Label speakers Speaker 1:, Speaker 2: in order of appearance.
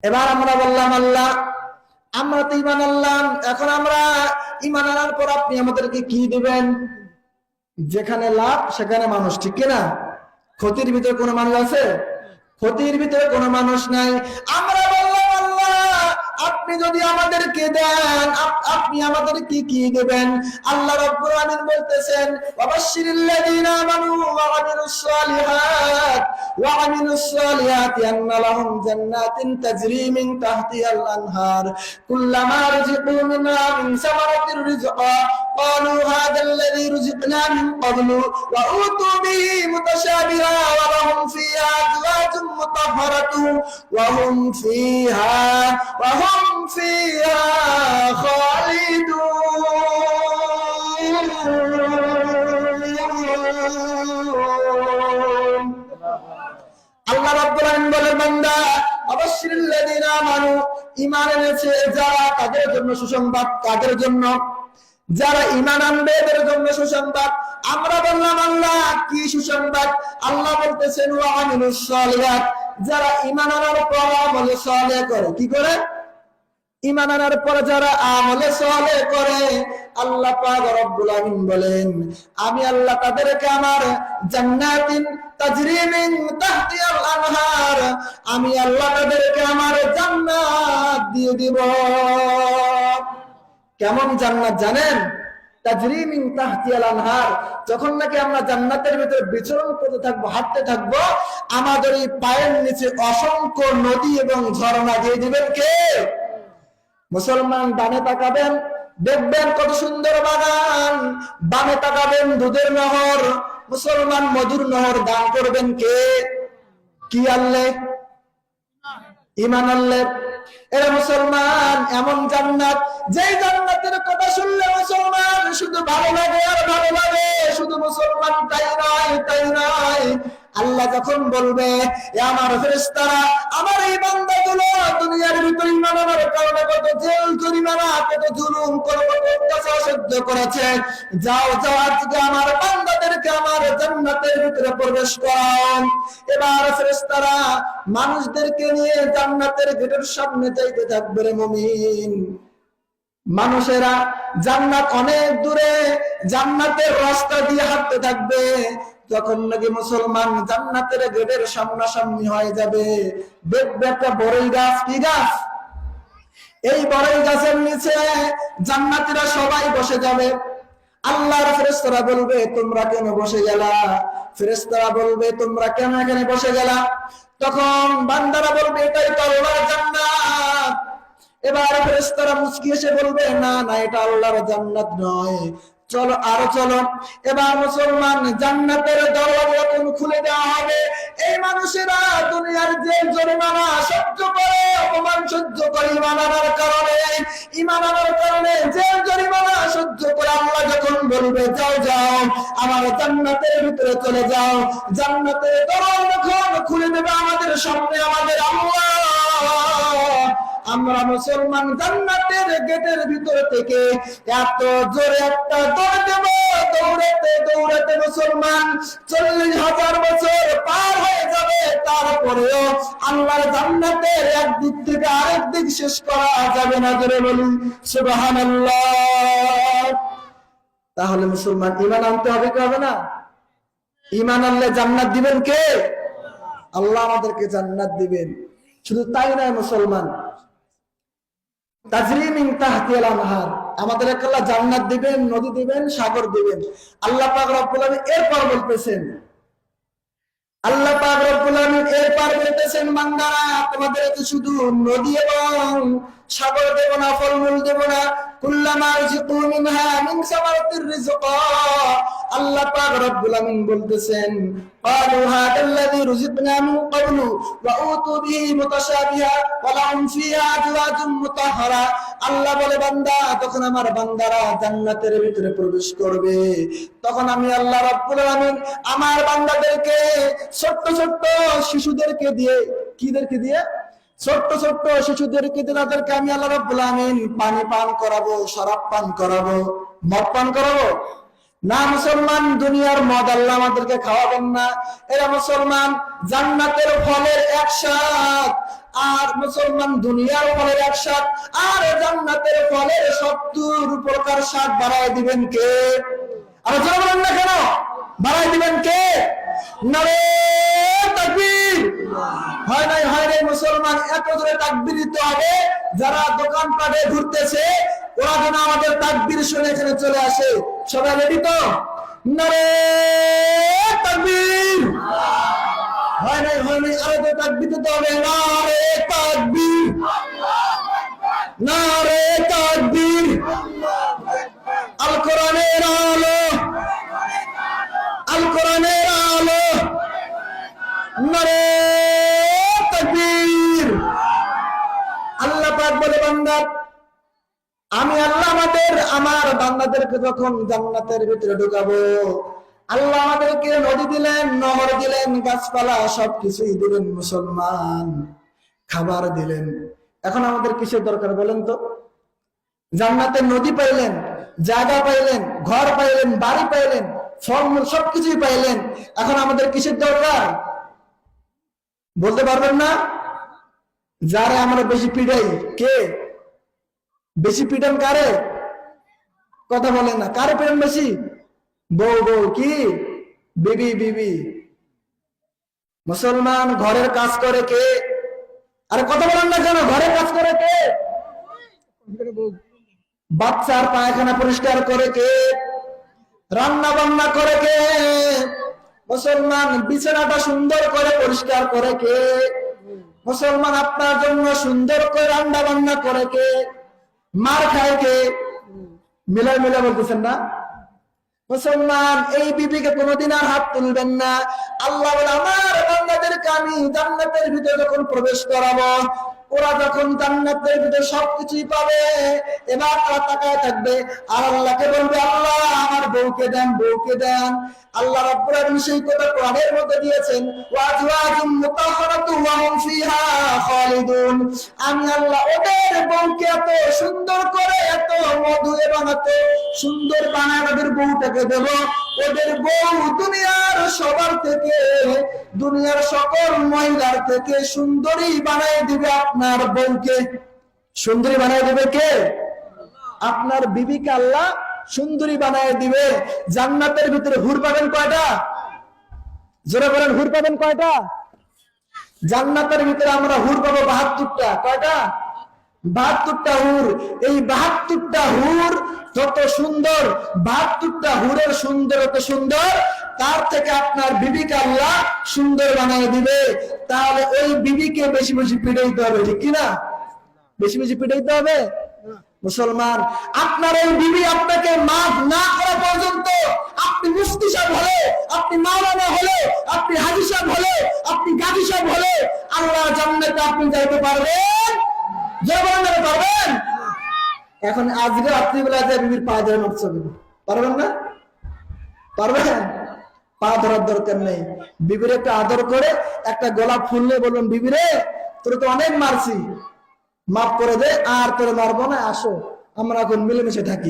Speaker 1: এবার আমরা বললাম আল্লাহ আমরা তো ঈমান আনলাম, এখন আমরা ঈমান আনার পর আপনি আমাদেরকে কি দিবেন? যেখানে লাভ সেখানে মানুষ, ঠিক কিনা? ক্ষতির ভিতরে কোনো মানুষ আছে? ক্ষতির ভিতরে কোনো মানুষ নাই। আমরা বললাম আল্লাহ আপনি যদি আমাদেরকে দেন আপনি আমাদেরকে কি দেবেন? আল্লাহ রাব্বুল আলামিন বলতেছেন ওয়াবাশশিরিল্লাযীনা আমানু ওয়া আমিলুস সালিহাতি আন্না লাহুম জান্নাতিন তাজরি মিন তাহতিহাল আনহার কুল্লামা রুজিকু মিনহা মিন সামারাতির রিজকা ক্বালু হাযাল্লাযী রুজিকনা মিন ক্বাবলু ওয়া উতু বিহি মুতাশাবিহা ওয়া লাহুম ফিহা আজওয়াজুম মুতাহহারাতুন ওয়া হুম ফিহা খালিদুন। আল্লাহ রাব্বুল আলামিন বলেন বান্দা আবাশশিরিল্লাযীনা আমানু, ঈমান এনেছে যারা তাদের জন্য সুসংবাদ। কাদের জন্য? যারা ঈমান আনবে এদের জন্য সুসংবাদ। আমরা বললাম আল্লাহ কি সুসংবাদ? আল্লাহ বলতেছেন ওয়া আমিলুস সালিহাত, যারা ঈমান আনার পর আমলে সালেহ করে। কি করে? ঈমান আনার পর যারা আমলে সালেহ করে, আল্লাহ পাক রব্বুল আমিন বলেন আমি আল্লাহ তাদেরকে আমার জান্নাতিন তাজরি মিন তাহতিহাল আনহার, আমি আল্লাহ তাদেরকে আমার জান্নাত দিয়ে দিব। কেমন জান্নাত জানেন? তাজরি মিন তাহতিহাল আনহার, যখন নাকি আমরা জান্নাতের ভিতরে বিচরণ করতে থাকবো, হাঁটতে থাকবো, আমাদের এই পায়ের নিচে অসংখ্য নদী এবং ঝর্ণা দিয়ে দিবেন কে? মুসলমান ডানে তাকাবেন দেখবেন কত সুন্দর বাগান, বামে তাকাবেন দুধের নহর। মুসলমান মধুর নহর দান করবেন কে? কি আনলে? ঈমান আনলে। এরা মুসলমান এমন জান্নাত, যে জান্নাতের কথা শুনলে মুসলমান শুধু ভালো লাগে আর ভালো লাগে। শুধু মুসলমান তাই নয়, আল্লাহ যখন বলবে এ আমার ফেরেশতারা আমার এই বান্দাগুলো দুনিয়ার ভিতরে ঈমান আনার কারণে কত জেল জরিমানা, কত জুলুম, কত অত্যাচার সহ্য করেছে, যাও আজকে আমার বান্দাদেরকে আমার জান্নাতের ভিতরে প্রবেশ করাও। এবার ফেরেশতারা মানুষদেরকে নিয়ে জান্নাতের গেটের সামনে যাইতে থাকবে। রে মুমিন, মানুষেরা জান্নাত অনেক দূরে, জান্নাতের রাস্তা দিয়ে হাঁটতে থাকবে। যখন নাকি মুসলমান জান্নাতের গেটের সামনাসামনি হয়ে যাবে, দেখবে একটা বড়ই গাছ। কি গাছ? এই বড়ই গাছের নিচে জান্নাতীরা সবাই বসে যাবে। আল্লাহর ফেরেশতারা বলবে তোমরা কেন বসে গেলা? ফেরেশতারা বলবে তোমরা কেন এখানে বসে গেলা? তখন বান্দারা বলবে এটাই তো আল্লাহর জান্নাত। এবার ফেরেশতারা মুচকি এসে বলবে না এটা আল্লাহর জান্নাত নয়, চলো আরো চলো। এবার মুসলমান জান্নাতের দরজা খুলে দেওয়া হবে। এই মানুষেরা দুনিয়ার যে জরিমানা সহ্য করে, অপমান সহ্য করে ঈমান আনার কারণে যে জরিমানা সহ্য করে, আল্লাহ যখন বলবে যাও আমার জান্নাতের ভিতরে চলে যাও, জান্নাতের দরজা খুলে দেবে আমাদের সামনে আমাদের আল্লাহ। আমরা মুসলমান জান্নাতের গেটের ভিতর থেকে এত জোরে একটা দৌড় দেব, দৌড়াতে মুসলমান 40,000 বছর পার হয়ে যাবে। তারপরেও আল্লাহর জান্নাতের একদিক থেকে আরেক দিক শেষ করা যাবে না। জোরে বলুন সুবহানাল্লাহ। তাহলে মুসলমান ঈমান আনতে হবে কি হবে না? ঈমান আনলে জান্নাত দিবেন কে? আল্লাহ আমাদেরকে জান্নাত দিবেন। শুধু তাই নয় মুসলমান, তাজরি মিন তাহতিহাল আনহার, আমাদেরকে আল্লাহ জান্নাত দিবেন, নদী দিবেন, সাগর দিবেন। আল্লাহ পাক রব্বুল আলামিন এরপর বলতেছেন বান্দারা তোমাদেরকে শুধু নদী এবং সাগর দেব না, ফলমূল দেব না। কুল্লামা রুজিকু মিনহা মিন সামারাতির রিজকা, আল্লাহ পাক রব্বুল আমিন বলতেছেন ক্বালু হাদাল্লাযী রুজিকনা মিন ক্বাবলু ওয়া উতু বিহি মুতাশাবিহা ওয়া লাহুম ফিহা আজওয়াজুম মুতাহহারা। আল্লাহ বলে বান্দা তখন আমার বান্দারা জান্নাতের ভিতরে প্রবেশ করবে, তখন আমি আল্লাহ রাব্বুল আমিন আমার বান্দাদেরকে ছোট্ট ছোট্ট শিশুদেরকে দিয়ে, কিদেরকে দিয়ে? ছোট্ট ছোট্ট শিশুদেরকে দিয়ে তাদেরকে আমি আল্লাহ রাব্বুল আমিন পানি পান করাবো, শরাব পান করাবো, মদ পান করাবো না। মুসলমান দুনিয়ার মদ আল্লাহ আমাদেরকে খাওয়াবেন না। এরা মুসলমান জান্নাতের ফলের এক স্বাদ আর মুসলমান দুনিয়ার ফলের 100, আর জান্নাতের ফলের 70 প্রকার স্বাদ বাড়ায় দিবেন কে? আর যারা বলেন না কেন বাড়াই দিবেন কে? নারে তাকবীর! হয় নাই মুসলমান, এত জোরে তাকবীর দিতে হবে যারা দোকানপাটে ঘুরতেছে ওরা যেন আমাদের তাকবীর শুনে এখানে চলে আসে। সবাই রেডি তো? নারে তাকবীর! হয় নাই আরো তো তাকবীর দিতে হবে। নারে তাকবীর! নারে তাকবীর! আল কোরআনের আলো, আল কোরআনের আলো, নারে তাকবীর! আল্লাহ পাক বলে, বান্দা আমি আল্লাহ আমার বান্দাদেরকে যখন জান্নাতের ভিতরে ঢুকাবো, আল্লাহ আমাদেরকে নদী দিলেন, নহর দিলেন, গাছপালা সবকিছুই দিলেন, মুসলমান খাবার দিলেন। এখন আমাদের কিসের দরকার বলেন তো? জান্নাতের নদী পাইলেন, জায়গা পাইলেন, ঘর পাইলেন, বাড়ি পাইলেন, ফলমূল সবকিছুই পাইলেন, এখন আমাদের কিসের দরকার বলতে পারবেন না? যারা আমরা বেশি পিটাই, কে বেশি পিটান? কারে? কথা বলেন না, কারে পিটান বেশি? বউ কি? বিবি। মুসলমান ঘরের কাজ করে কে? আরে কথা বলেন না কেন? ঘরের কাজ করে কে? বাচ্চার পায়খানা পরিষ্কার করে কে? রান্না বান্না করে কে? মুসলমান বিছানাটা সুন্দর করে পরিষ্কার করে কে? মুসলমান আপনার জন্য সুন্দর করে রান্না বান্না করে কে? মার খায় কে? মিলাই বলতেছেন না? মুসলমান এই বিবিকে কোনোদিন আর হাত তুলবেন না। আল্লাহ বলে, আমার বান্দাদেরকে আমি জান্নাতের ভিতরে যখন প্রবেশ করাবো, ওরা যখন জান্নাতের ভিতরে সবকিছুই পাবে, এবার তারা তাকায় থাকবে আর আল্লাহকে বলবে, আল্লাহ আমার বউকে দেন। আল্লাহ রাব্বুল আলামিন সেই কথা কোরআনের মধ্যে দিয়েছেন, ওয়াজওয়াজুম মুতাহহারাতুন ওয়া হুম ফিহা খালিদুন। আমি আল্লাহ ওদের বউকে এত সুন্দর করে, এত মধু এবং এত সুন্দর বানায় ওদের বউটাকে দেব, ওদের বউ দুনিয়ার সবার থেকে, দুনিয়ার সকল মহিলার থেকে সুন্দরী বানায় দিবে আপনার বউকে। সুন্দরী বানায় দিবে কে? আপনার বিবিকে আল্লাহ সুন্দরী বানায় দিবে। জান্নাতের ভিতরে হুর পাবেন কয়টা? জোরে বলেন, হুর পাবেন কয়টা? জান্নাতের ভিতরে আমরা হুর পাবো 72টা। কয়টা? 72টা হুর। এই 72টা হুর যত সুন্দর, 72টা হুরের সুন্দর যত সুন্দর, তার থেকে আপনার বিবিকে আল্লাহ সুন্দর বানিয়ে দিবে। তাহলে ওই বিবিকে বেশি বেশি পিটাইতে হবে, ঠিক কিনা? বেশি বেশি পিটাইতে হবে। মুসলমান আপনার ওই বিবি আপনাকে মাফ না করা পর্যন্ত, আপনি মুফতি সাহেব হলে, আপনি মাওলানা হলে, আপনি হাজী সাহেব হলে, আপনি গাজী সাহেব হলে, আল্লাহ জান্নাতে আপনি যাইতে পারবেন? যাবেন পারবেন? এখন আজকে রাত্রিবেলা যে বিবির পা ধরে মারতে পারবেন না? পারবেন? পা ধরার দরকার নেই। বিবির একটা আদর করে একটা গোলাপ ফুল নিয়ে বলবেন, বিবিরে তোর তো অনেক মারছি, মাফ করে দে, আর তোরে মারবো না, আসো আমরা এখন মিলেমিশে থাকি।